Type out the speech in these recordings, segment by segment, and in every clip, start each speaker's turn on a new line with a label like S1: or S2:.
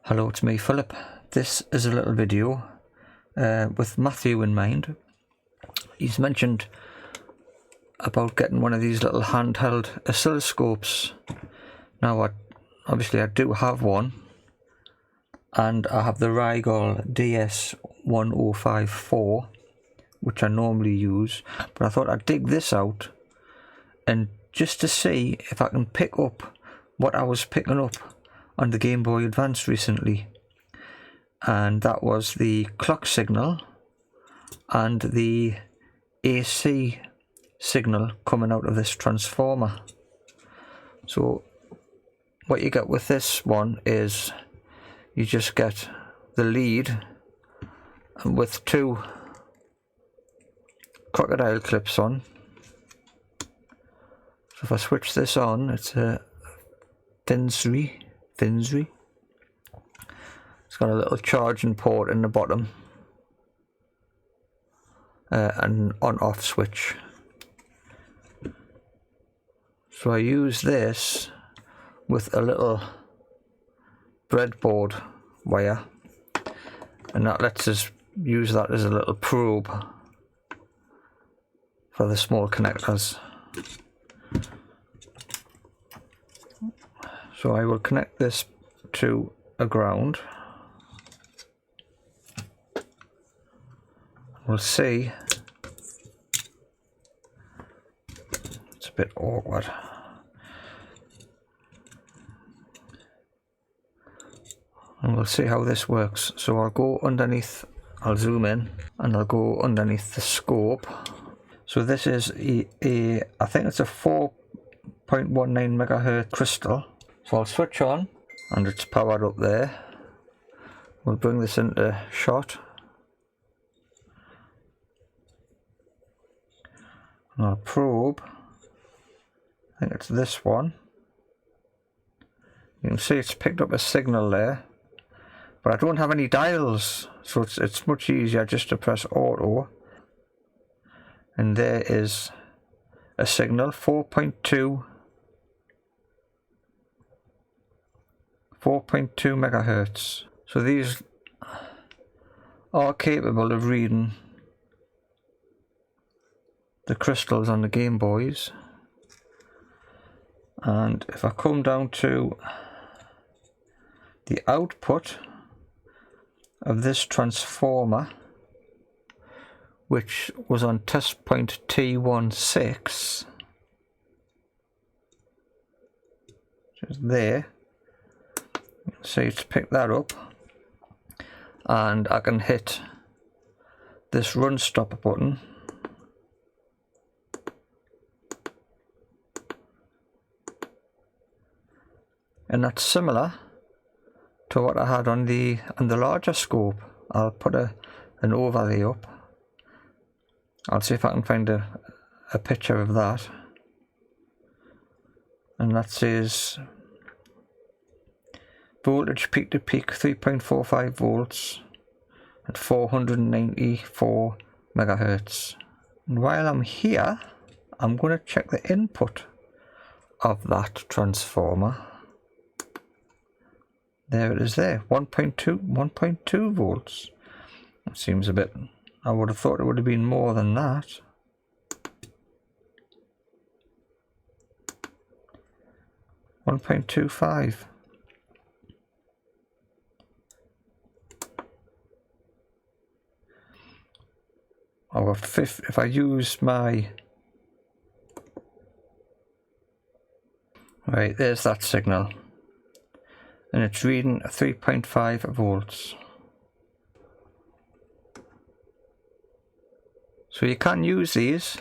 S1: Hello, it's me, Philip. This is a little video with Matthew in mind. He's mentioned about getting one of these little handheld oscilloscopes. Now, obviously I do have one, and I have the Rigol DS1054, which I normally use, but I thought I'd dig this out and just to see if I can pick up what I was picking up on the Game Boy Advance recently, and that was the clock signal and the AC signal coming out of this transformer. So what you get with this one is you just get the lead and with two crocodile clips on. So if I switch this on, it's a Fnisri. It's got a little charging port in the bottom and on-off switch. So I use this with a little breadboard wire, and that lets us use that as a little probe for the small connectors. So I will connect this to a ground. We'll see. It's a bit awkward. And we'll see how this works. So I'll go underneath, I'll zoom in, and I'll go underneath the scope. So this is I think it's a 4.19 megahertz crystal. So I'll switch on, and it's powered up there. We'll bring this into shot. And I'll probe. I think it's this one. You can see it's picked up a signal there, but I don't have any dials, so it's much easier just to press auto. And there is a signal, 4.2 megahertz. So these are capable of reading the crystals on the Game Boys. And if I come down to the output of this transformer, which was on test point T16, which is there. So it's picked that up, and I can hit this run stop button, and that's similar to what I had on the larger scope. I'll put an overlay up. I'll see if I can find a picture of that, and that says voltage peak to peak 3.45 volts at 494 megahertz. And while I'm here, I'm going to check the input of that transformer. There it is there, 1.2 volts. That seems a bit, I would have thought it would have been more than that. .25. Oh, if I use my, right, there's that signal, and it's reading 3.5 volts. So you can use these.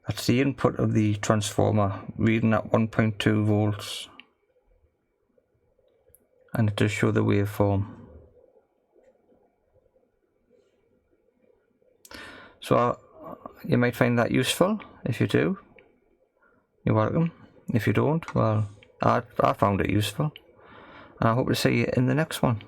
S1: That's the input of the transformer reading at 1.2 volts, and it does show the waveform. So you might find that useful. If you do, you're welcome. If you don't, well, I found it useful. And I hope to see you in the next one.